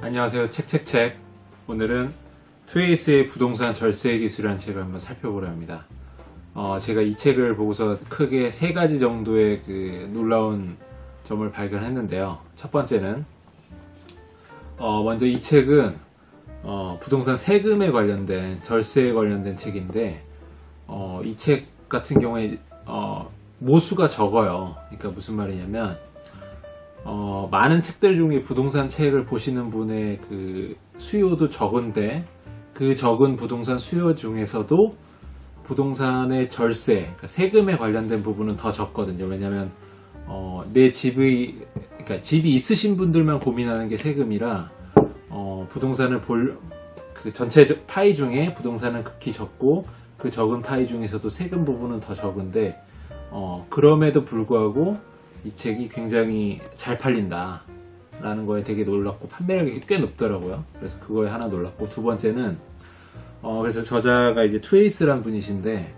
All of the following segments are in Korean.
안녕하세요. 책책책. 오늘은 투에이스의 부동산 절세 기술이라는 책을 한번 살펴보려 합니다. 제가 이 책을 보고서 크게 세 가지 정도의 놀라운 점을 발견했는데요. 첫 번째는 먼저 이 책은 부동산 세금에 관련된 절세에 관련된 책인데 이 책 같은 경우에 모수가 적어요. 그러니까 무슨 말이냐면 많은 책들 중에 부동산 책을 보시는 분의 그 수요도 적은데 그 적은 부동산 수요 중에서도 부동산의 절세, 그러니까 세금에 관련된 부분은 더 적거든요. 왜냐하면 내 집이, 그러니까 집이 있으신 분들만 고민하는 게 세금이라 부동산을 그 전체 파이 중에 부동산은 극히 적고 그 적은 파이 중에서도 세금 부분은 더 적은데 그럼에도 불구하고 이 책이 굉장히 잘 팔린다 라는 거에 되게 놀랐고 판매력이 꽤 높더라고요. 그래서 그거에 하나 놀랐고, 두 번째는 그래서 저자가 이제 투에이스란 분이신데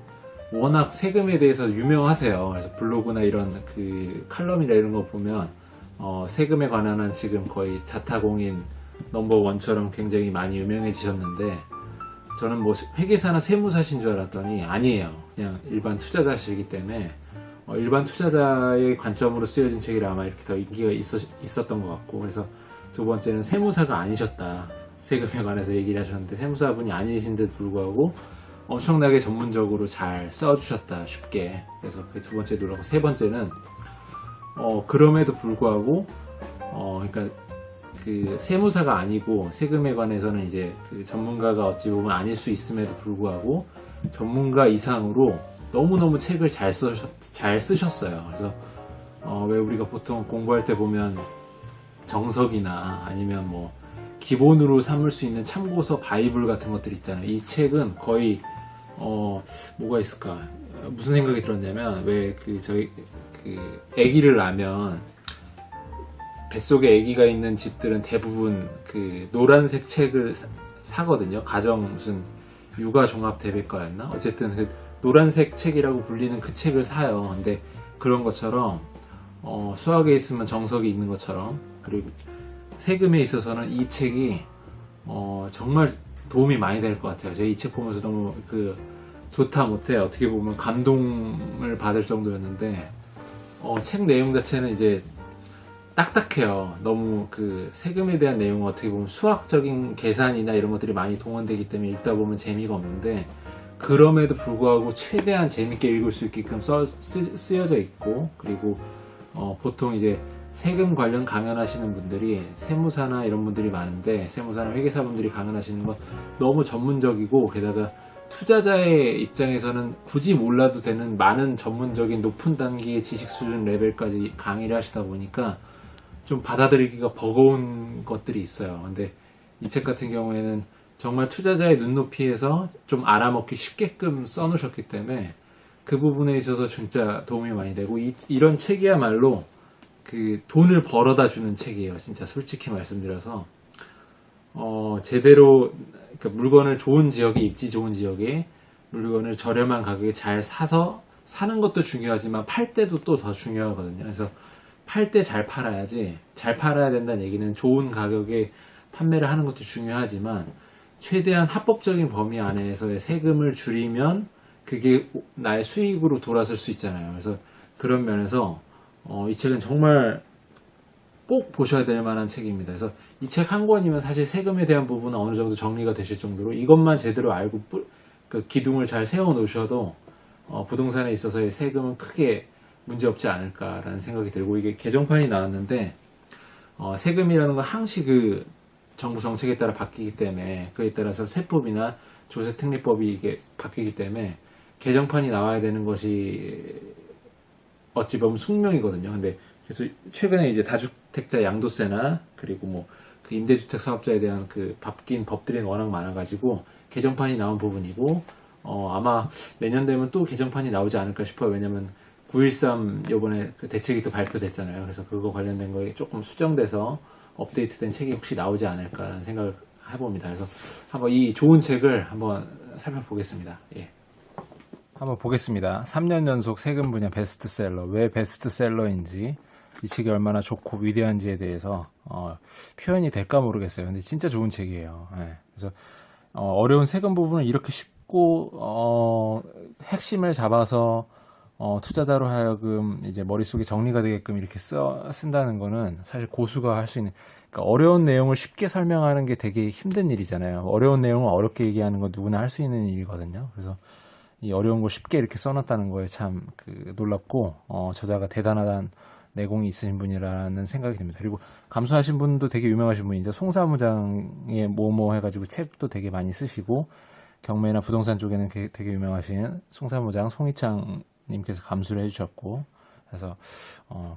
워낙 세금에 대해서 유명하세요. 그래서 블로그나 이런 그 칼럼이나 이런 거 보면 세금에 관한 한 지금 거의 자타공인 넘버원처럼 굉장히 많이 유명해지셨는데, 저는 뭐 회계사나 세무사신 줄 알았더니 아니에요. 그냥 일반 투자자시기 때문에 일반 투자자의 관점으로 쓰여진 책이라 아마 이렇게 더 인기가 있었던 것 같고, 그래서 두 번째는 세무사가 아니셨다. 세금에 관해서 얘기를 하셨는데 세무사분이 아니신데도 불구하고 엄청나게 전문적으로 잘 써주셨다, 쉽게. 그래서 그게 두 번째 놀라고, 세 번째는 그럼에도 불구하고 그러니까 그 세무사가 아니고 세금에 관해서는 이제 그 전문가가 어찌 보면 아닐 수 있음에도 불구하고 전문가 이상으로 너무너무 책을 잘 쓰셨어요. 그래서 왜 우리가 보통 공부할 때 보면 정석이나 아니면 뭐 기본으로 삼을 수 있는 참고서 바이블 같은 것들 있잖아요. 이 책은 거의 뭐가 있을까? 무슨 생각이 들었냐면, 왜 저희 아기를 낳으면 뱃속에 아기가 있는 집들은 대부분 그 노란색 책을 사거든요. 가정 무슨 육아 종합 대백과였나? 어쨌든 그 노란색 책이라고 불리는 그 책을 사요. 근데 그런 것처럼 수학에 있으면 정석이 있는 것처럼, 그리고 세금에 있어서는 이 책이 정말 도움이 많이 될 것 같아요. 제가 이 책 보면서 너무 좋다 못해 어떻게 보면 감동을 받을 정도였는데, 책 내용 자체는 이제 딱딱해요. 너무 그 세금에 대한 내용은 어떻게 보면 수학적인 계산이나 이런 것들이 많이 동원되기 때문에 읽다 보면 재미가 없는데, 그럼에도 불구하고 최대한 재밌게 읽을 수 있게끔 쓰여져 있고, 그리고 보통 이제 세금 관련 강연하시는 분들이 세무사나 이런 분들이 많은데, 세무사나 회계사분들이 강연하시는 건 너무 전문적이고, 게다가 투자자의 입장에서는 굳이 몰라도 되는 많은 전문적인 높은 단계의 지식 수준 레벨까지 강의를 하시다 보니까 좀 받아들이기가 버거운 것들이 있어요. 근데 이 책 같은 경우에는 정말 투자자의 눈높이에서 좀 알아먹기 쉽게끔 써놓으셨기 때문에 그 부분에 있어서 진짜 도움이 많이 되고, 이런 책이야말로 그 돈을 벌어다 주는 책이에요. 진짜 솔직히 말씀드려서 제대로, 그러니까 물건을 좋은 지역에, 입지 좋은 지역에 물건을 저렴한 가격에 잘 사서 사는 것도 중요하지만 팔 때도 또 더 중요하거든요. 그래서 팔 때 잘 팔아야지. 잘 팔아야 된다는 얘기는 좋은 가격에 판매를 하는 것도 중요하지만 최대한 합법적인 범위 안에서의 세금을 줄이면 그게 나의 수익으로 돌아설 수 있잖아요. 그래서 그런 면에서 이 책은 정말 꼭 보셔야 될 만한 책입니다. 그래서 이 책 한 권이면 사실 세금에 대한 부분은 어느 정도 정리가 되실 정도로, 이것만 제대로 알고 그 기둥을 잘 세워 놓으셔도 부동산에 있어서의 세금은 크게 문제없지 않을까라는 생각이 들고, 이게 개정판이 나왔는데 세금이라는 건 항시 그 정부 정책에 따라 바뀌기 때문에, 그에 따라서 세법이나 조세특례법이 이게 바뀌기 때문에 개정판이 나와야 되는 것이 어찌 보면 숙명이거든요. 근데 그래서 최근에 이제 다주택자 양도세나 그리고 뭐 그 임대주택 사업자에 대한 그 바뀐 법들이 워낙 많아가지고 개정판이 나온 부분이고, 아마 내년 되면 또 개정판이 나오지 않을까 싶어요. 왜냐면 9.13 요번에 그 대책이 또 발표됐잖아요. 그래서 그거 관련된 거에 조금 수정돼서 업데이트된 책이 혹시 나오지 않을까라는 생각을 해봅니다. 그래서 한번 이 좋은 책을 한번 살펴보겠습니다. 예. 한번 보겠습니다. 3년 연속 세금 분야 베스트셀러. 왜 베스트셀러인지 이 책이 얼마나 좋고 위대한지에 대해서 표현이 될까 모르겠어요. 근데 진짜 좋은 책이에요. 예. 그래서 어려운 세금 부분을 이렇게 쉽고 핵심을 잡아서 투자자로 하여금 이제 머릿속에 정리가 되게끔 이렇게 쓴다는 거는 사실 고수가 할 수 있는, 그러니까 어려운 내용을 쉽게 설명하는 게 되게 힘든 일이잖아요. 어려운 내용을 어렵게 얘기하는 건 누구나 할 수 있는 일이거든요. 그래서 이 어려운 걸 쉽게 이렇게 써놨다는 거에 참 놀랍고, 저자가 대단하다는 내공이 있으신 분이라는 생각이 듭니다. 그리고 감수하신 분도 되게 유명하신 분이죠. 송사무장의 뭐뭐 해가지고 책도 되게 많이 쓰시고, 경매나 부동산 쪽에는 되게 유명하신 송사무장 송희창 님께서 감수를 해주셨고, 그래서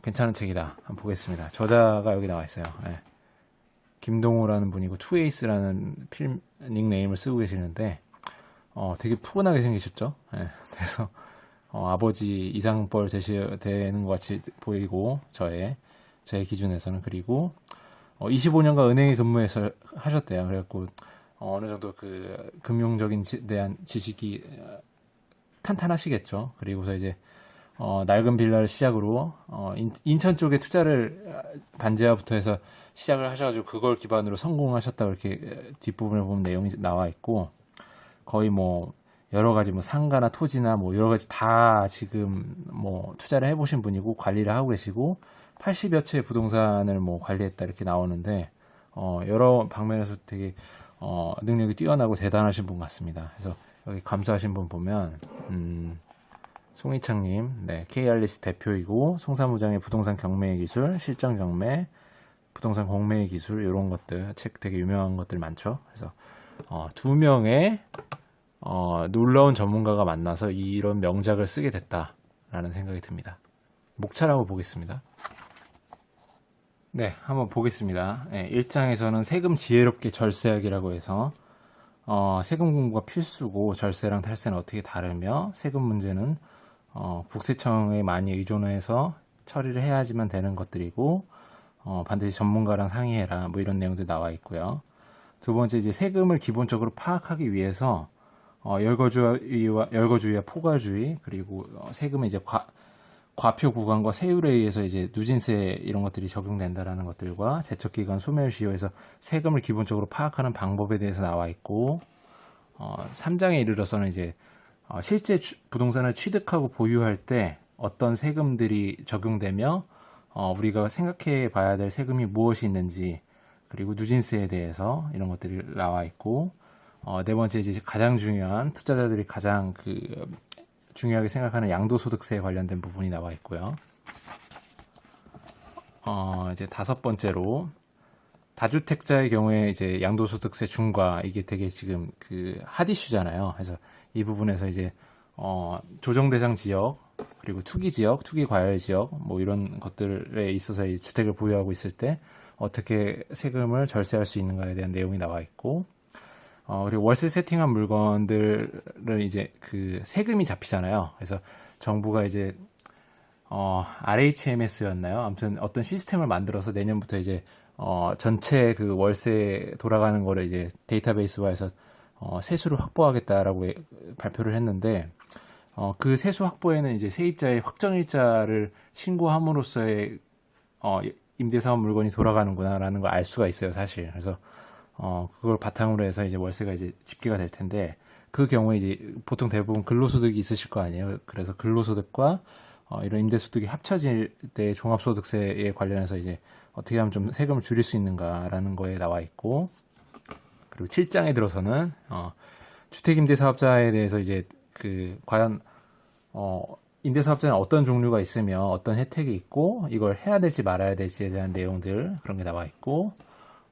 괜찮은 책이다. 한번 보겠습니다. 저자가 여기 나와 있어요. 네. 김동호라는 분이고 투에이스라는 필 닉네임을 쓰고 계시는데 되게 푸근하게 생기셨죠. 네. 그래서 아버지 이상벌 되는 것 같이 보이고 저의 기준에서는. 그리고 25년간 은행에 근무해서 하셨대요. 그래갖고 어느 정도 그 금융적인 대한 지식이 탄탄하시겠죠. 그리고서 이제 낡은 빌라를 시작으로 인천 쪽에 투자를 반지하부터 해서 시작을 하셔가지고 그걸 기반으로 성공하셨다고 이렇게 뒷부분에 보면 내용이 나와 있고, 거의 뭐 여러 가지 뭐 상가나 토지나 뭐 여러 가지 다 지금 뭐 투자를 해보신 분이고 관리를 하고 계시고 80여 채 부동산을 뭐 관리했다 이렇게 나오는데 여러 방면에서 되게 능력이 뛰어나고 대단하신 분 같습니다. 그래서 여기 감수하신 분 보면 송희창님, 네, KR리스 대표이고 송사무장의 부동산 경매의 기술, 실전 경매, 부동산 공매의 기술 이런 것들 책 되게 유명한 것들 많죠. 그래서 두 명의 놀라운 전문가가 만나서 이런 명작을 쓰게 됐다라는 생각이 듭니다. 목차라고 보겠습니다. 네, 한번 보겠습니다. 네, 1장에서는 세금 지혜롭게 절세하기라고 해서 세금 공부가 필수고 절세랑 탈세는 어떻게 다르며 세금 문제는 국세청에 많이 의존해서 처리를 해야지만 되는 것들이고 반드시 전문가랑 상의해라 뭐 이런 내용도 나와 있고요. 두 번째, 이제 세금을 기본적으로 파악하기 위해서 열거주의와 포괄주의, 그리고 세금의 이제 과표 구간과 세율에 의해서 이제 누진세 이런 것들이 적용된다라는 것들과 제척기간 소멸 시효에서 세금을 기본적으로 파악하는 방법에 대해서 나와 있고, 3장에 이르러서는 이제 실제 부동산을 취득하고 보유할 때 어떤 세금들이 적용되며 우리가 생각해 봐야 될 세금이 무엇이 있는지, 그리고 누진세에 대해서 이런 것들이 나와 있고, 네 번째, 이제 가장 중요한 투자자들이 가장 중요하게 생각하는 양도소득세에 관련된 부분이 나와 있고요. 이제 다섯 번째로 다주택자의 경우에 이제 양도소득세 중과, 이게 되게 지금 핫 이슈잖아요. 그래서 이 부분에서 이제 조정 대상 지역, 그리고 투기 지역, 투기 과열 지역 뭐 이런 것들에 있어서 이 주택을 보유하고 있을 때 어떻게 세금을 절세할 수 있는가에 대한 내용이 나와 있고, 그리고 월세 세팅한 물건들은 이제 세금이 잡히잖아요. 그래서 정부가 이제 RHMS였나요? 아무튼 어떤 시스템을 만들어서 내년부터 이제 전체 월세 돌아가는 거를 이제 데이터베이스화해서 세수를 확보하겠다라고 발표를 했는데, 그 세수 확보에는 이제 세입자의 확정일자를 신고함으로써의 임대사업 물건이 돌아가는구나라는 걸 알 수가 있어요, 사실. 그래서 그걸 바탕으로 해서 이제 월세가 이제 집계가 될 텐데, 그 경우에 이제 보통 대부분 근로소득이 있으실 거 아니에요. 그래서 근로소득과 이런 임대소득이 합쳐질 때 종합소득세에 관련해서 이제 어떻게 하면 좀 세금을 줄일 수 있는가라는 거에 나와 있고, 그리고 7장에 들어서는 주택임대사업자에 대해서 이제 과연 임대사업자는 어떤 종류가 있으며 어떤 혜택이 있고 이걸 해야 될지 말아야 될지에 대한 내용들, 그런 게 나와 있고,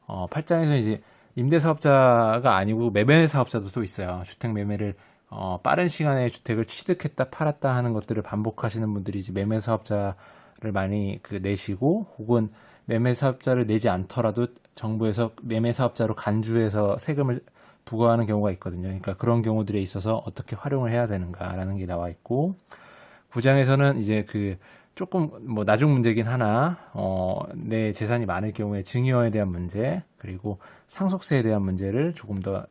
8장에서 이제 임대사업자가 아니고 매매사업자도 또 있어요. 주택 매매를 빠른 시간에 주택을 취득했다 팔았다 하는 것들을 반복하시는 분들이 이제 매매사업자를 많이 내시고, 혹은 매매사업자를 내지 않더라도 정부에서 매매사업자로 간주해서 세금을 부과하는 경우가 있거든요. 그러니까 그런 경우들에 있어서 어떻게 활용을 해야 되는가라는 게 나와 있고, 9장에서는 이제 조금 뭐 나중 문제긴 하나 내 재산이 많을 경우에 증여에 대한 문제, 그리고 상속세에 대한 문제를 조금 더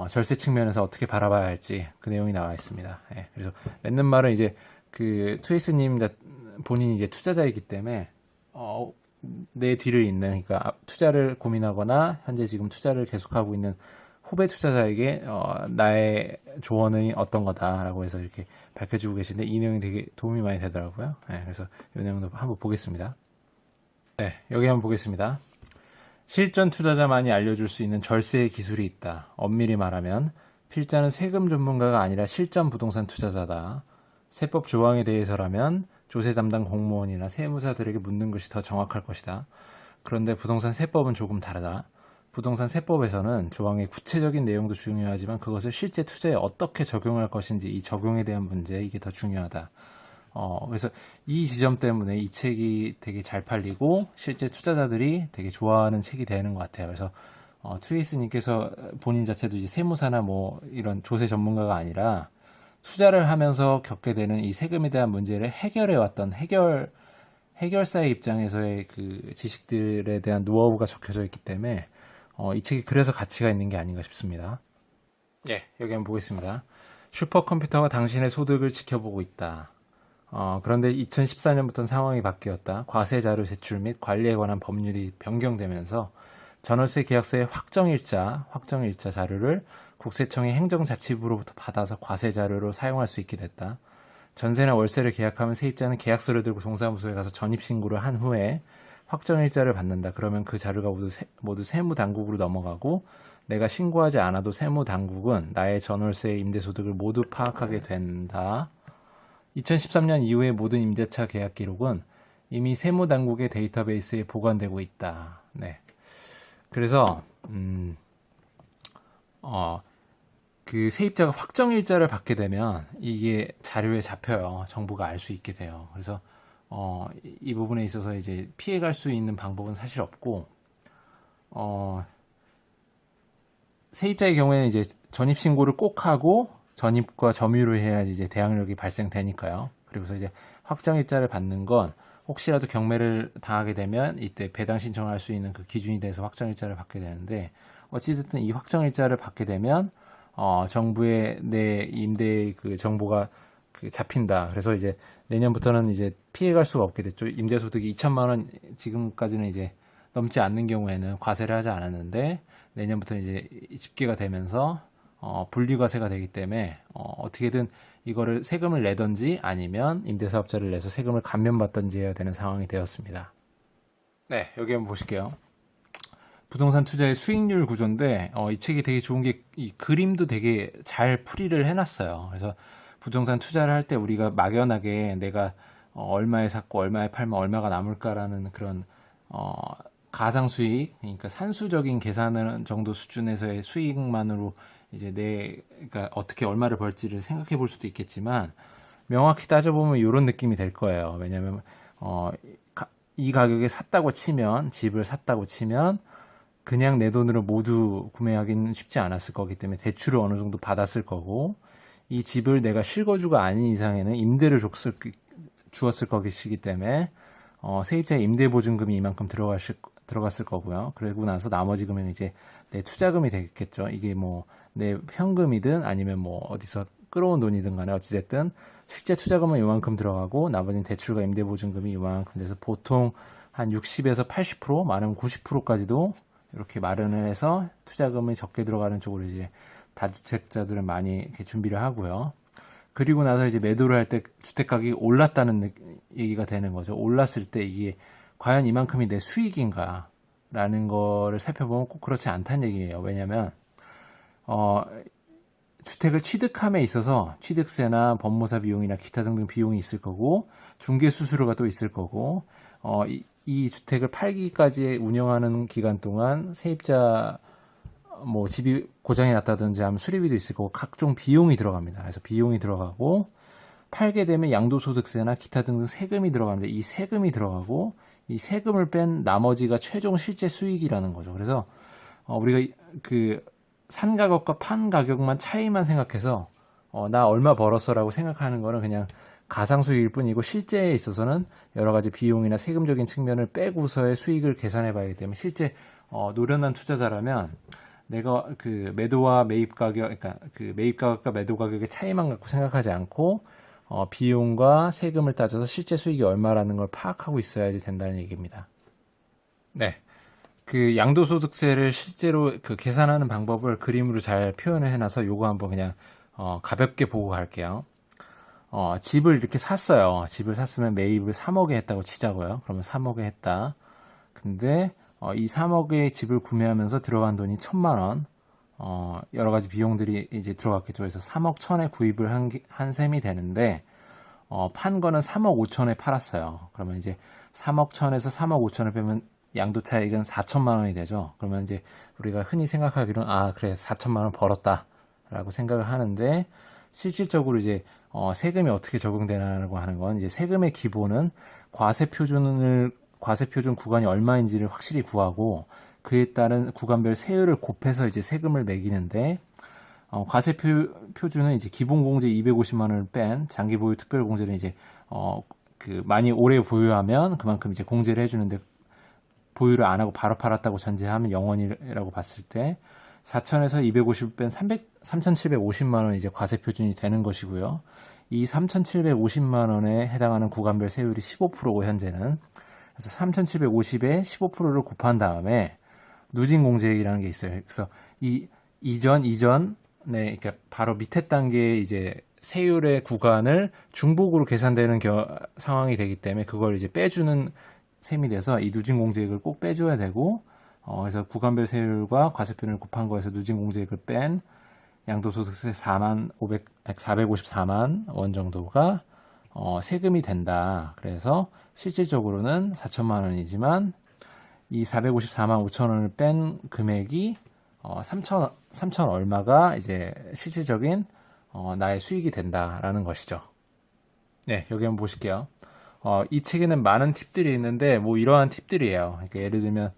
절세 측면에서 어떻게 바라봐야 할지 그 내용이 나와 있습니다. 네, 그래서 맺는 말은 이제 투에이스님 본인이 이제 투자자이기 때문에 내 뒤를 잇는, 그러니까 투자를 고민하거나 현재 지금 투자를 계속하고 있는 후배 투자자에게 나의 조언이 어떤 거다라고 해서 이렇게 밝혀주고 계신데, 이 내용이 되게 도움이 많이 되더라고요. 네, 그래서 이 내용도 한번 보겠습니다. 네, 여기 한번 보겠습니다. 실전 투자자만이 알려줄 수 있는 절세의 기술이 있다. 엄밀히 말하면 필자는 세금 전문가가 아니라 실전 부동산 투자자다. 세법 조항에 대해서라면 조세 담당 공무원이나 세무사들에게 묻는 것이 더 정확할 것이다. 그런데 부동산 세법은 조금 다르다. 부동산 세법에서는 조항의 구체적인 내용도 중요하지만 그것을 실제 투자에 어떻게 적용할 것인지, 이 적용에 대한 문제, 이게 더 중요하다. 그래서 이 지점 때문에 이 책이 되게 잘 팔리고 실제 투자자들이 되게 좋아하는 책이 되는 것 같아요. 그래서 트레이스님께서 본인 자체도 이제 세무사나 뭐 이런 조세 전문가가 아니라 투자를 하면서 겪게 되는 이 세금에 대한 문제를 해결해 왔던 해결사의 입장에서의 그 지식들에 대한 노하우가 적혀져 있기 때문에 이 책이 그래서 가치가 있는 게 아닌가 싶습니다. 예, 여기 한번 보겠습니다. 슈퍼컴퓨터가 당신의 소득을 지켜보고 있다. 그런데 2014년부터는 상황이 바뀌었다. 과세자료 제출 및 관리에 관한 법률이 변경되면서 전월세 계약서의 확정일자 자료를 국세청의 행정자치부로부터 받아서 과세자료로 사용할 수 있게 됐다. 전세나 월세를 계약하면 세입자는 계약서를 들고 동사무소에 가서 전입신고를 한 후에 확정일자를 받는다. 그러면 그 자료가 모두 세무당국으로 넘어가고 내가 신고하지 않아도 세무당국은 나의 전월세 임대소득을 모두 파악하게 된다. 2013년 이후의 모든 임대차 계약 기록은 이미 세무당국의 데이터베이스에 보관되고 있다. 네. 그래서 그 세입자가 확정일자를 받게 되면 이게 자료에 잡혀요. 정부가 알 수 있게 돼요. 그래서 이 부분에 있어서 이제 피해갈 수 있는 방법은 사실 없고, 세입자의 경우에는 이제 전입신고를 꼭 하고 전입과 점유를 해야지 이제 대항력이 발생되니까요. 그리고서 이제 확정일자를 받는 건 혹시라도 경매를 당하게 되면 이때 배당 신청을 할 수 있는 그 기준이 돼서 확정일자를 받게 되는데, 어찌됐든 이 확정일자를 받게 되면 정부의 내 임대 그 정보가 잡힌다. 그래서 이제 내년부터는 이제 피해갈 수가 없게 됐죠. 임대소득이 2천만 원 지금까지는 이제 넘지 않는 경우에는 과세를 하지 않았는데, 내년부터 이제 집계가 되면서 분리과세가 되기 때문에 어떻게든 이거를 세금을 내든지 아니면 임대사업자를 내서 세금을 감면받든지 해야 되는 상황이 되었습니다. 네, 여기 한번 보실게요. 부동산 투자의 수익률 구조인데 이 책이 되게 좋은 게 이 그림도 되게 잘 풀이를 해놨어요. 그래서 부동산 투자를 할 때 우리가 막연하게 내가 얼마에 샀고 얼마에 팔면 얼마가 남을까라는 그런 가상 수익, 그러니까 산수적인 계산 정도 수준에서의 수익만으로 이제 그러니까 어떻게 얼마를 벌지를 생각해 볼 수도 있겠지만, 명확히 따져보면 이런 느낌이 될 거예요. 왜냐하면 이 가격에 샀다고 치면, 집을 샀다고 치면 그냥 내 돈으로 모두 구매하기는 쉽지 않았을 거기 때문에 대출을 어느 정도 받았을 거고, 이 집을 내가 실거주가 아닌 이상에는 임대를 주었을 것이기 때문에 세입자의 임대보증금이 이만큼 들어갔을 거고요. 그리고 나서 나머지 금액은 이제 내 투자금이 되겠죠. 이게 뭐 내 현금이든 아니면 뭐 어디서 끌어온 돈이든 간에 어찌됐든 실제 투자금은 이만큼 들어가고 나머지는 대출과 임대보증금이 이만큼 돼서 보통 한 60에서 80%, 많으면 90%까지도 이렇게 마련을 해서 투자금이 적게 들어가는 쪽으로 이제 다주택자들은 많이 이렇게 준비를 하고요. 그리고 나서 이제 매도를 할 때 주택 가격이 올랐다는 얘기가 되는 거죠. 올랐을 때 이게 과연 이만큼이 내 수익인가 라는 거를 살펴보면 꼭 그렇지 않다는 얘기예요. 왜냐하면 주택을 취득함에 있어서 취득세나 법무사 비용이나 기타 등등 비용이 있을 거고, 중개 수수료가 또 있을 거고, 이 주택을 팔기까지 운영하는 기간 동안 세입자 뭐 집이 고장이 났다든지 하면 수리비도 있을 거고 각종 비용이 들어갑니다. 그래서 비용이 들어가고, 팔게 되면 양도소득세나 기타 등등 세금이 들어가는데, 이 세금이 들어가고 이 세금을 뺀 나머지가 최종 실제 수익이라는 거죠. 그래서 우리가 그 산 가격과 판 가격만 차이만 생각해서 나 얼마 벌었어라고 생각하는 거는 그냥 가상 수익일 뿐이고, 실제에 있어서는 여러 가지 비용이나 세금적인 측면을 빼고서의 수익을 계산해 봐야 되기 때문에, 실제 노련한 투자자라면 내가 그 매도와 매입 가격, 그러니까 그 매입 가격과 매도 가격의 차이만 갖고 생각하지 않고 비용과 세금을 따져서 실제 수익이 얼마라는 걸 파악하고 있어야지 된다는 얘기입니다. 네. 그 양도소득세를 실제로 그 계산하는 방법을 그림으로 잘 표현을 해놔서 요거 한번 그냥 가볍게 보고 갈게요. 집을 이렇게 샀어요. 집을 샀으면 매입을 3억에 했다고 치자고요. 그러면 3억에 했다. 근데 이 3억의 집을 구매하면서 들어간 돈이 1,000만 원. 여러 가지 비용들이 이제 들어갔겠죠. 그래서 3억 1천에 구입을 한 셈이 되는데, 판 거는 3억 5천에 팔았어요. 그러면 이제 3억 1천에서 3억 5천을 빼면 양도 차익은 4천만 원이 되죠. 그러면 이제 우리가 흔히 생각하기로는, 그래, 4천만 원 벌었다. 라고 생각을 하는데, 실질적으로 이제, 세금이 어떻게 적용되나라고 하는 건, 이제 세금의 기본은 과세표준 구간이 얼마인지를 확실히 구하고, 그에 따른 구간별 세율을 곱해서 이제 세금을 매기는데, 과세표준은 이제 기본공제 250만 원을 뺀 장기 보유 특별공제는 이제, 많이 오래 보유하면 그만큼 이제 공제를 해주는데, 보유를 안 하고 바로 팔았다고 전제하면 0원이라고 봤을 때, 4천에서 250 뺀 3,750만 원이 이제 과세표준이 되는 것이고요. 이 3,750만 원에 해당하는 구간별 세율이 15%고 현재는. 그래서 3,750에 15%를 곱한 다음에 누진공제액이라는 게 있어요. 그래서 이전에 그러니까 바로 밑에 단계에 이제 세율의 구간을 중복으로 계산되는 상황이 되기 때문에 그걸 이제 빼주는 셈이 돼서 이 누진공제액을 꼭 빼줘야 되고, 그래서 구간별 세율과 과세표준을 곱한 거에서 누진공제액을 뺀 양도소득세 454만 원 정도가 세금이 된다. 그래서 실질적으로는 4천만 원이지만 이 454만 5천 원을 뺀 금액이 3천 얼마가 이제 실질적인 나의 수익이 된다라는 것이죠. 네, 여기 한번 보실게요. 이 책에는 많은 팁들이 있는데 뭐 이러한 팁들이에요. 그러니까 예를 들면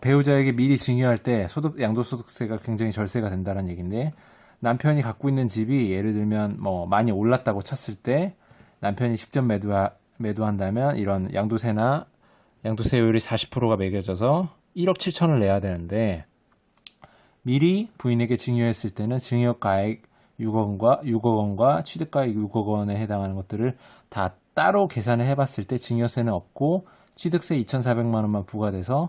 배우자에게 미리 증여할 때 양도소득세가 굉장히 절세가 된다는 얘기인데, 남편이 갖고 있는 집이 예를 들면 뭐 많이 올랐다고 쳤을 때 남편이 직접 매도한다면 이런 양도세율이 40%가 매겨져서 1억 7천을 내야 되는데, 미리 부인에게 증여했을 때는 증여가액 6억 원과 취득가액 6억 원에 해당하는 것들을 다 따로 계산을 해봤을 때 증여세는 없고 취득세 2,400만 원만 부과돼서,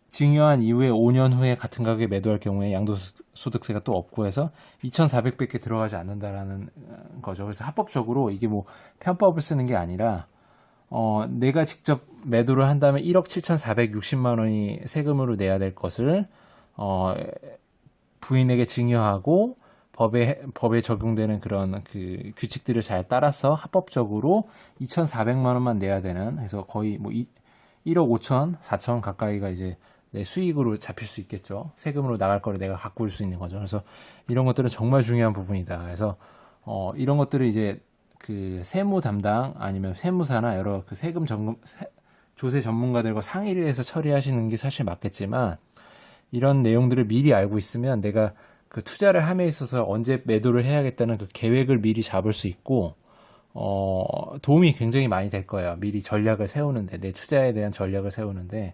증여한 이후에 5년 후에 같은 가격에 매도할 경우에 양도소득세가 또 없고 해서 2,400밖에 들어가지 않는다라는 거죠. 그래서 합법적으로 이게 뭐 편법을 쓰는 게 아니라, 내가 직접 매도를 한다면 1억 7,460만 원이 세금으로 내야 될 것을 부인에게 증여하고 법에 적용되는 그런 그 규칙들을 잘 따라서 합법적으로 2,400만 원만 내야 되는, 그래서 거의 뭐 1억 5천, 4천 가까이가 이제 내 수익으로 잡힐 수 있겠죠. 세금으로 나갈 거를 내가 갖고 올 수 있는 거죠. 그래서 이런 것들은 정말 중요한 부분이다. 그래서 이런 것들을 이제 그 세무 담당 아니면 세무사나 여러 그 세금 조세 전문가들과 상의를 해서 처리하시는 게 사실 맞겠지만, 이런 내용들을 미리 알고 있으면 내가 그 투자를 함에 있어서 언제 매도를 해야겠다는 그 계획을 미리 잡을 수 있고, 도움이 굉장히 많이 될 거예요. 미리 전략을 세우는데, 내 투자에 대한 전략을 세우는데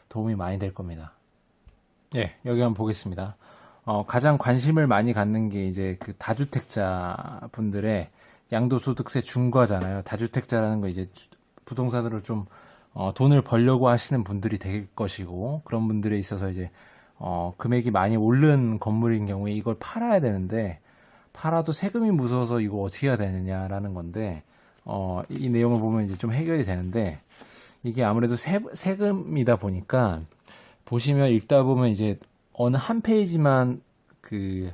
도움이 많이 될 겁니다. 예, 여기 한번 보겠습니다. 가장 관심을 많이 갖는 게 이제 그 다주택자 분들의 양도소득세 중과잖아요. 다주택자라는 거 이제 부동산으로 좀 돈을 벌려고 하시는 분들이 될 것이고, 그런 분들에 있어서 이제 금액이 많이 오른 건물인 경우에 이걸 팔아야 되는데, 팔아도 세금이 무서워서 이거 어떻게 해야 되느냐라는 건데, 이 내용을 보면 이제 좀 해결이 되는데, 이게 아무래도 세금이다 보니까 보시면 읽다 보면 이제 어느 한 페이지만 그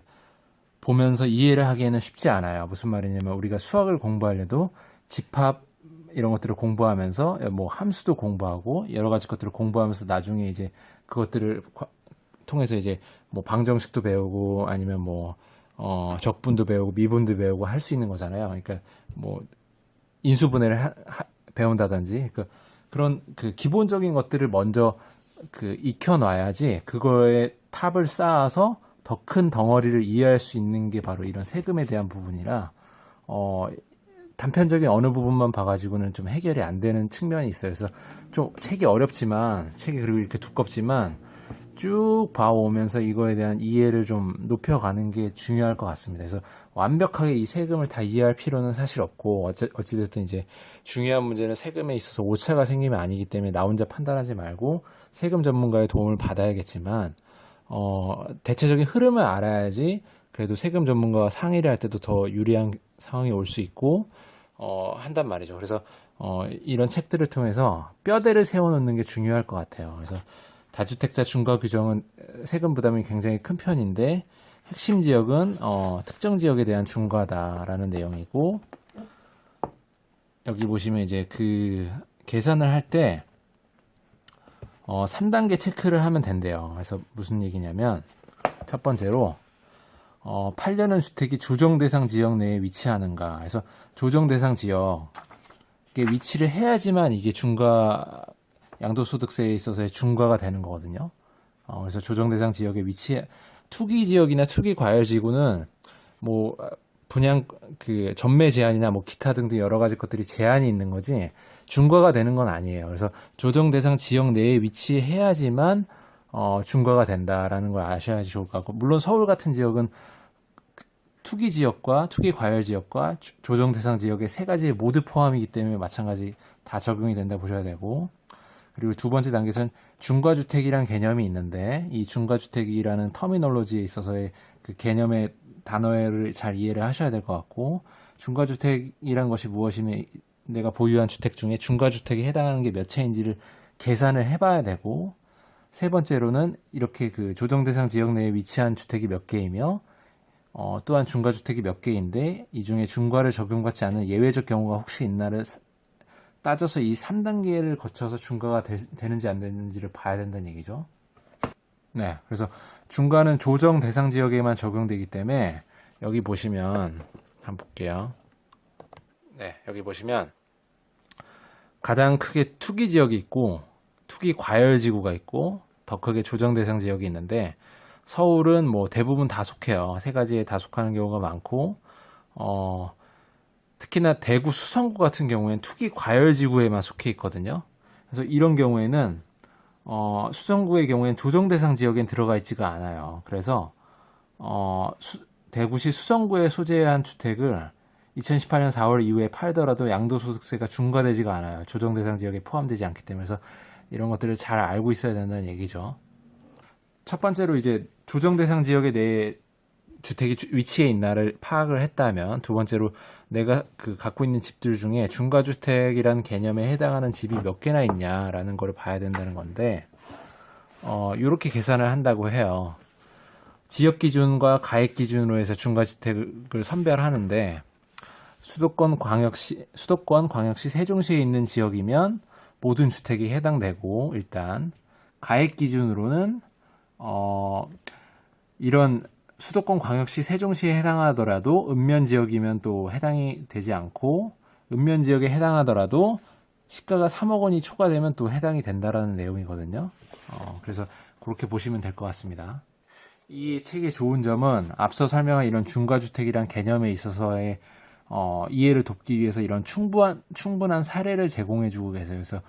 보면서 이해를 하기에는 쉽지 않아요. 무슨 말이냐면 우리가 수학을 공부하려도 집합 이런 것들을 공부하면서 뭐 함수도 공부하고 여러 가지 것들을 공부하면서 나중에 이제 그것들을 통해서 이제 뭐 방정식도 배우고 아니면 뭐 적분도 배우고 미분도 배우고 할 수 있는 거잖아요. 그러니까 뭐 인수분해를 배운다든지 그런 그 기본적인 것들을 먼저 그 익혀놔야지 그거에 탑을 쌓아서 더 큰 덩어리를 이해할 수 있는 게 바로 이런 세금에 대한 부분이라, 단편적인 어느 부분만 봐가지고는 좀 해결이 안 되는 측면이 있어요. 그래서 좀 책이 어렵지만, 책이 그리고 이렇게 두껍지만 쭉 봐오면서 이거에 대한 이해를 좀 높여가는 게 중요할 것 같습니다. 그래서 완벽하게 이 세금을 다 이해할 필요는 사실 없고, 어찌됐든 이제 중요한 문제는 세금에 있어서 오차가 생기면 아니기 때문에 나 혼자 판단하지 말고 세금 전문가의 도움을 받아야겠지만, 대체적인 흐름을 알아야지 그래도 세금 전문가와 상의를 할 때도 더 유리한 상황이 올 수 있고, 한단 말이죠. 그래서 이런 책들을 통해서 뼈대를 세워놓는 게 중요할 것 같아요. 그래서 다주택자 중과 규정은 세금 부담이 굉장히 큰 편인데, 핵심 지역은 특정 지역에 대한 중과다라는 내용이고, 여기 보시면 이제 그 계산을 할 때 3단계 체크를 하면 된대요. 그래서 무슨 얘기냐면, 첫 번째로 8년은 주택이 조정 대상 지역 내에 위치하는가. 그래서 조정 대상 지역에 위치를 해야지만 이게 중과 양도소득세에 있어서의 중과가 되는 거거든요. 그래서 조정 대상 지역에 투기 지역이나 투기 과열 지구는 뭐 분양 그 전매 제한이나 뭐 기타 등등 여러 가지 것들이 제한이 있는 거지 중과가 되는 건 아니에요. 그래서 조정 대상 지역 내에 위치해야지만 중과가 된다라는 걸 아셔야지 좋을 것 같고, 물론 서울 같은 지역은 투기 지역과 투기 과열 지역과 조정 대상 지역의 세 가지 모두 포함이기 때문에 마찬가지 다 적용이 된다 보셔야 되고, 그리고 두 번째 단계에서는 중과주택이라는 개념이 있는데, 이 중과주택이라는 터미놀로지에 있어서의 그 개념의 단어를 잘 이해를 하셔야 될 것 같고, 중과주택이란 것이 무엇이며 내가 보유한 주택 중에 중과주택에 해당하는 게 몇 채인지를 계산을 해봐야 되고, 세 번째로는 이렇게 그 조정 대상 지역 내에 위치한 주택이 몇 개이며 또한 중과주택이 몇 개인데 이 중에 중과를 적용받지 않는 예외적 경우가 혹시 있나를 따져서 이 3단계를 거쳐서 중과가 되는지 안 되는지를 봐야 된다는 얘기죠. 네, 그래서 중과는 조정 대상 지역에만 적용되기 때문에 여기 보시면 한번 볼게요. 네, 여기 보시면 가장 크게 투기 지역이 있고 투기 과열 지구가 있고 더 크게 조정 대상 지역이 있는데, 서울은 뭐 대부분 다 속해요. 세 가지에 다 속하는 경우가 많고, 특히나 대구 수성구 같은 경우에는 투기 과열 지구에만 속해 있거든요. 그래서 이런 경우에는 수성구의 경우에는 조정 대상 지역엔 들어가 있지가 않아요. 그래서 대구시 수성구에 소재한 주택을 2018년 4월 이후에 팔더라도 양도소득세가 중과되지가 않아요. 조정 대상 지역에 포함되지 않기 때문에. 그래서 이런 것들을 잘 알고 있어야 된다는 얘기죠. 첫 번째로 이제 조정 대상 지역에 내 주택이 위치해 있나를 파악을 했다면, 두 번째로 내가 그 갖고 있는 집들 중에 중과주택이라는 개념에 해당하는 집이 몇 개나 있냐라는 걸 봐야 된다는 건데, 이렇게 계산을 한다고 해요. 지역 기준과 가액 기준으로 해서 중과주택을 선별하는데, 수도권, 광역시, 세종시에 있는 지역이면 모든 주택이 해당되고, 일단 가액 기준으로는 이런 수도권, 광역시, 세종시에 해당하더라도 읍면 지역이면 또 해당이 되지 않고, 읍면 지역에 해당하더라도 시가가 3억 원이 초과되면 또 해당이 된다라는 내용이거든요. 그래서 그렇게 보시면 될 것 같습니다. 이 책의 좋은 점은 앞서 설명한 이런 중과주택이란 개념에 있어서의 이해를 돕기 위해서 이런 충분한 사례를 제공해주고 계세요. 그래서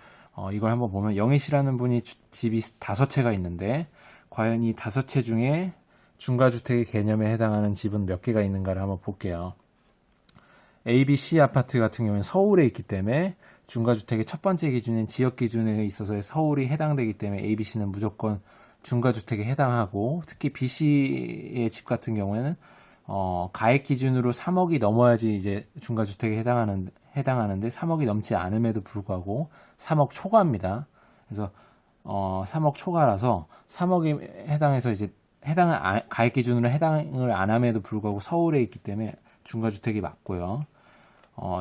이걸 한번 보면, 영희 씨라는 분이 집이 5채가 있는데 과연 이 5채 중에 중과주택의 개념에 해당하는 집은 몇 개가 있는가를 한번 볼게요. A, B, C 아파트 같은 경우는 서울에 있기 때문에 중과주택의 첫 번째 기준인 지역 기준에 있어서 서울이 해당되기 때문에 A, B, C는 무조건 중과주택에 해당하고, 특히 B, C의 집 같은 경우에는 가액 기준으로 3억이 넘어야지 이제 중과주택에 해당하는데 3억이 넘지 않음에도 불구하고 3억 초과입니다. 그래서 3억 초과라서 3억에 해당해서 이제 가액 기준으로 해당을 안 함에도 불구하고 서울에 있기 때문에 중과주택이 맞고요.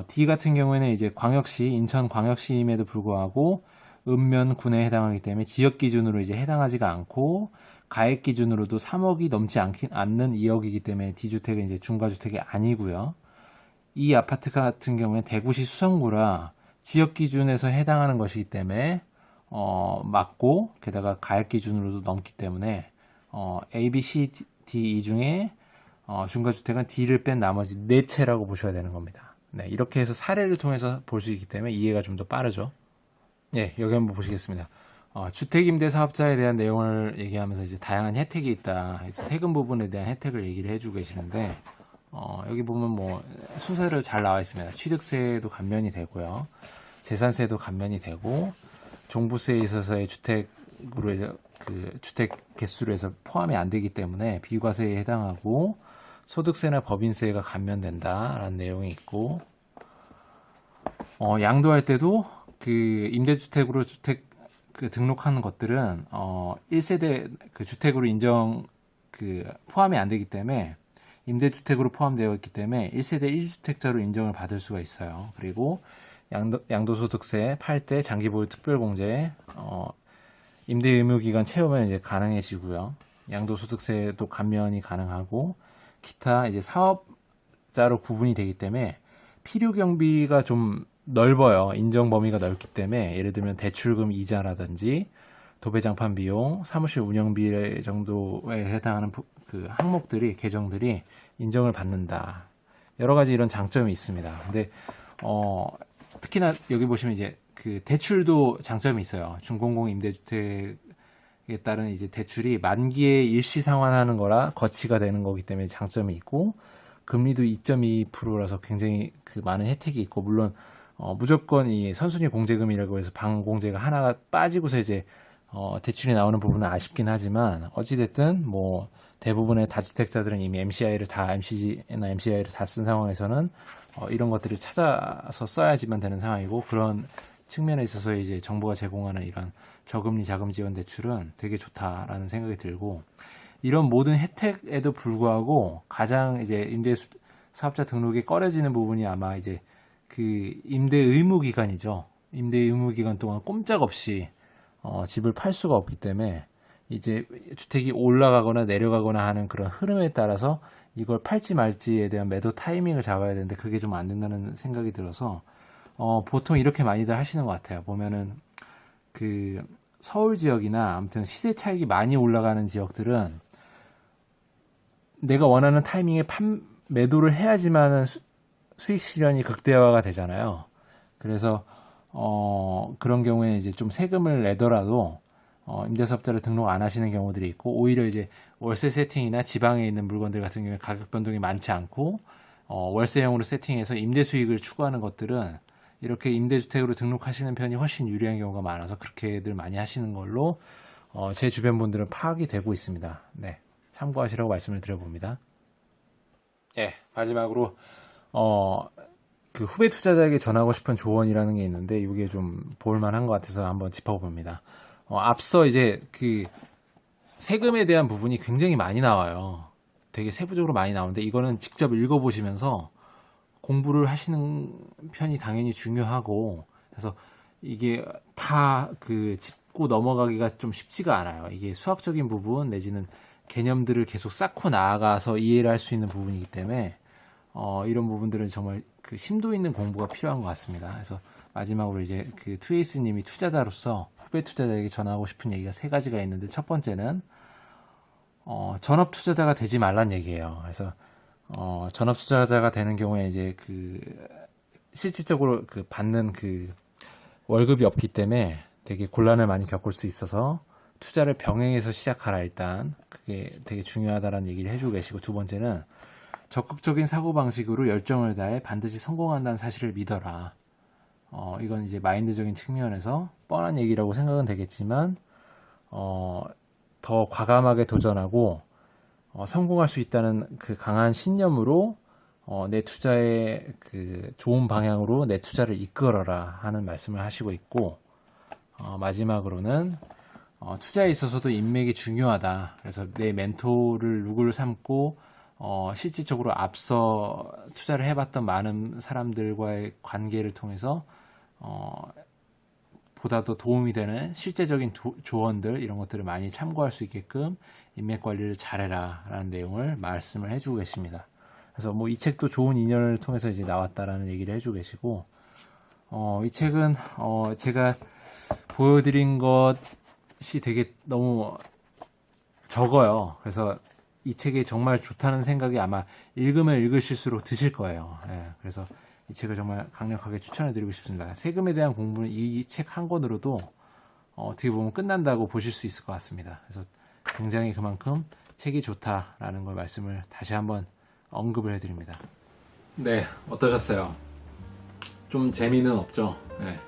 D 같은 경우에는 이제 인천 광역시임에도 불구하고 읍면군에 해당하기 때문에 지역 기준으로 이제 해당하지가 않고, 가액 기준으로도 3억이 넘지 않는 2억이기 때문에 D주택은 이제 중과주택이 아니고요. 이 아파트 같은 경우에는 대구시 수성구라 지역 기준에서 해당하는 것이기 때문에 맞고, 게다가 가액 기준으로도 넘기 때문에 A, B, C, D 이 중에 중과주택은 D를 뺀 나머지 4채라고 보셔야 되는 겁니다. 네, 이렇게 해서 사례를 통해서 볼 수 있기 때문에 이해가 좀 더 빠르죠. 예, 여기 한번 보시겠습니다. 주택임대사업자에 대한 내용을 얘기하면서 이제 다양한 혜택이 있다. 이제 세금 부분에 대한 혜택을 얘기를 해주고 계시는데, 여기 보면 뭐 순서대로 잘 나와 있습니다. 취득세도 감면이 되고요. 재산세도 감면이 되고, 종부세에 있어서의 주택으로 해서 그 주택 개수로 해서 포함이 안 되기 때문에 비과세에 해당하고, 소득세나 법인세가 감면된다라는 내용이 있고, 양도할 때도 그 임대주택으로 주택 그 등록하는 것들은 1세대 그 주택으로 인정 그 포함이 안 되기 때문에 임대주택으로 포함되어 있기 때문에 1세대 1주택자로 인정을 받을 수가 있어요. 그리고 양도소득세 8대 장기보유 특별공제 임대 의무기간 채우면 이제 가능해지고요. 양도소득세도 감면이 가능하고 기타 이제 사업자로 구분이 되기 때문에 필요 경비가 좀 넓어요. 인정 범위가 넓기 때문에 예를 들면 대출금 이자라든지 도배장판 비용, 사무실 운영비 정도에 해당하는 그 항목들이 계정들이 인정을 받는다. 여러 가지 이런 장점이 있습니다. 근데 특히나 여기 보시면 이제 그 대출도 장점이 있어요. 중공공 임대주택에 따른 이제 대출이 만기에 일시 상환하는 거라 거치가 되는 거기 때문에 장점이 있고 금리도 2.2%라서 굉장히 그 많은 혜택이 있고 물론 무조건 이 선순위 공제금이라고 해서 방공제가 하나가 빠지고서 이제 대출이 나오는 부분은 아쉽긴 하지만 어찌됐든 뭐 대부분의 다주택자들은 이미 MCI를 다 MCG나 MCI를 다 쓴 상황에서는 이런 것들을 찾아서 써야지만 되는 상황이고 그런 측면에 있어서 이제 정부가 제공하는 이런 저금리 자금 지원 대출은 되게 좋다라는 생각이 들고 이런 모든 혜택에도 불구하고 가장 이제 임대 사업자 등록이 꺼려지는 부분이 아마 이제 그 임대 의무 기간이죠. 임대 의무 기간 동안 꼼짝없이 집을 팔 수가 없기 때문에 이제 주택이 올라가거나 내려가거나 하는 그런 흐름에 따라서 이걸 팔지 말지에 대한 매도 타이밍을 잡아야 되는데 그게 좀 안 된다는 생각이 들어서 보통 이렇게 많이들 하시는 것 같아요. 보면은 그 서울 지역이나 아무튼 시세 차익이 많이 올라가는 지역들은 내가 원하는 타이밍에 매도를 해야지만은 수익 실현이 극대화가 되잖아요. 그래서 그런 경우에 이제 좀 세금을 내더라도 임대사업자를 등록 안 하시는 경우들이 있고 오히려 이제 월세 세팅이나 지방에 있는 물건들 같은 경우에 가격 변동이 많지 않고 월세형으로 세팅해서 임대 수익을 추구하는 것들은 이렇게 임대주택으로 등록하시는 편이 훨씬 유리한 경우가 많아서 그렇게들 많이 하시는 걸로 제 주변 분들은 파악이 되고 있습니다. 네, 참고하시라고 말씀을 드려봅니다. 네, 마지막으로 그 후배 투자자에게 전하고 싶은 조언이라는 게 있는데 이게 좀 볼만한 것 같아서 한번 짚어봅니다. 앞서 이제 그 세금에 대한 부분이 굉장히 많이 나와요. 되게 세부적으로 많이 나오는데 이거는 직접 읽어보시면서 공부를 하시는 편이 당연히 중요하고 그래서 이게 다 그 짚고 넘어가기가 좀 쉽지가 않아요. 이게 수학적인 부분 내지는 개념들을 계속 쌓고 나아가서 이해를 할 수 있는 부분이기 때문에 이런 부분들은 정말 그 심도 있는 공부가 필요한 것 같습니다. 그래서 마지막으로 이제 그 투에이스님이 투자자로서 후배 투자자에게 전하고 싶은 얘기가 세 가지가 있는데 첫 번째는 전업 투자자가 되지 말란 얘기예요. 그래서 전업 투자자가 되는 경우에 이제 그 실질적으로 그 받는 그 월급이 없기 때문에 되게 곤란을 많이 겪을 수 있어서 투자를 병행해서 시작하라 일단 그게 되게 중요하다라는 얘기를 해주고 계시고 두 번째는 적극적인 사고방식으로 열정을 다해 반드시 성공한다는 사실을 믿어라. 이건 이제 마인드적인 측면에서 뻔한 얘기라고 생각은 되겠지만 더 과감하게 도전하고 성공할 수 있다는 그 강한 신념으로 내 투자의 그 좋은 방향으로 내 투자를 이끌어라 하는 말씀을 하시고 있고 마지막으로는 투자에 있어서도 인맥이 중요하다. 그래서 내 멘토를 누구를 삼고 실질적으로 앞서 투자를 해봤던 많은 사람들과의 관계를 통해서 보다 더 도움이 되는 실제적인 조언들 이런 것들을 많이 참고할 수 있게끔 인맥 관리를 잘해라 라는 내용을 말씀을 해주고 계십니다. 그래서 뭐 이 책도 좋은 인연을 통해서 이제 나왔다라는 얘기를 해주고 계시고 이 책은 제가 보여드린 것이 되게 너무 적어요. 그래서 이 책이 정말 좋다는 생각이 아마 읽으면 읽으실수록 드실 거예요. 네, 그래서 이 책을 정말 강력하게 추천해 드리고 싶습니다. 세금에 대한 공부는 이 책 한 권으로도 어떻게 보면 끝난다고 보실 수 있을 것 같습니다. 그래서 굉장히 그만큼 책이 좋다라는 걸 말씀을 다시 한번 언급을 해드립니다. 네, 어떠셨어요? 좀 재미는 없죠? 네.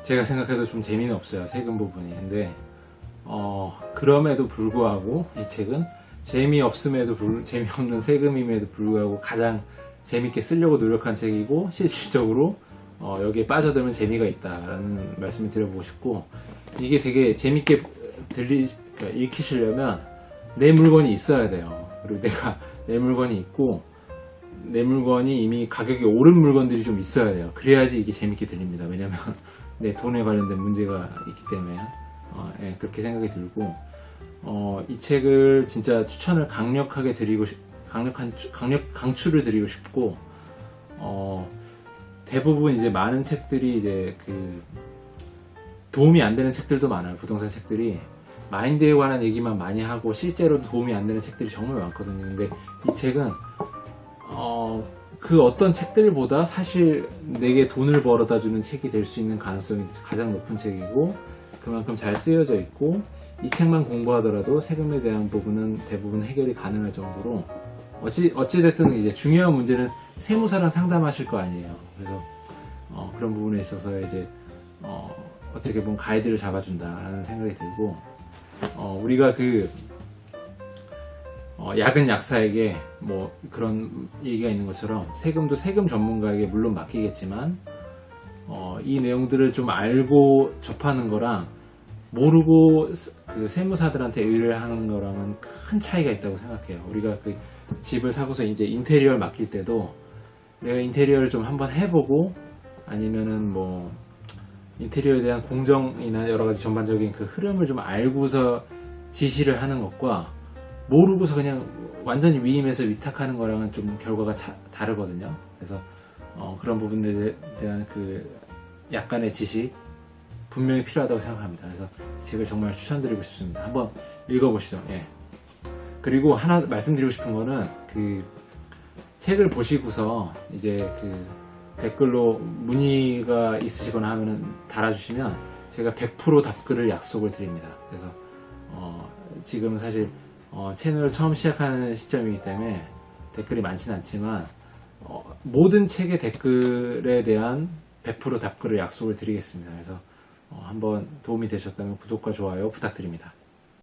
제가 생각해도 좀 재미는 없어요, 세금 부분이. 근데 그럼에도 불구하고 이 책은 재미없는 세금임에도 불구하고 가장 재밌게 쓰려고 노력한 책이고, 실질적으로 여기에 빠져들면 재미가 있다라는 말씀을 드려보고 싶고, 이게 되게 재밌게 그러니까 읽히시려면 내 물건이 있어야 돼요. 그리고 내 물건이 있고, 내 물건이 이미 가격이 오른 물건들이 좀 있어야 돼요. 그래야지 이게 재밌게 들립니다. 왜냐면 내 돈에 관련된 문제가 있기 때문에. 예, 그렇게 생각이 들고, 이 책을 진짜 추천을 강력하게 강추를 드리고 싶고, 대부분 이제 많은 책들이 이제 도움이 안 되는 책들도 많아요. 부동산 책들이 마인드에 관한 얘기만 많이 하고 실제로 도움이 안 되는 책들이 정말 많거든요. 근데 이 책은 그 어떤 책들보다 사실 내게 돈을 벌어다 주는 책이 될 수 있는 가능성이 가장 높은 책이고, 그만큼 잘 쓰여져 있고, 이 책만 공부하더라도 세금에 대한 부분은 대부분 해결이 가능할 정도로, 어찌됐든 이제 중요한 문제는 세무사랑 상담하실 거 아니에요. 그래서 그런 부분에 있어서 이제 어떻게 보면 가이드를 잡아준다라는 생각이 들고, 우리가 약은 약사에게 뭐 그런 얘기가 있는 것처럼 세금도 세금 전문가에게 물론 맡기겠지만, 이 내용들을 좀 알고 접하는 거랑 모르고 그 세무사들한테 의뢰를 하는 거랑은 큰 차이가 있다고 생각해요. 우리가 그 집을 사고서 이제 인테리어를 맡길 때도 내가 인테리어를 좀 한번 해보고, 아니면은 뭐 인테리어에 대한 공정이나 여러 가지 전반적인 그 흐름을 좀 알고서 지시를 하는 것과, 모르고서 그냥 완전히 위임해서 위탁하는 거랑은 좀 결과가 다르거든요. 그래서 그런 부분들에 대한 약간의 지식 분명히 필요하다고 생각합니다. 그래서 이 책을 정말 추천드리고 싶습니다. 한번 읽어보시죠. 예. 그리고 하나 말씀드리고 싶은 거는, 책을 보시고서 이제 댓글로 문의가 있으시거나 하면은 달아주시면 제가 100% 답글을 약속을 드립니다. 그래서 지금은 사실 채널을 처음 시작하는 시점이기 때문에 댓글이 많지는 않지만, 모든 책의 댓글에 대한 100% 답글을 약속을 드리겠습니다. 그래서 한번 도움이 되셨다면 구독과 좋아요 부탁드립니다.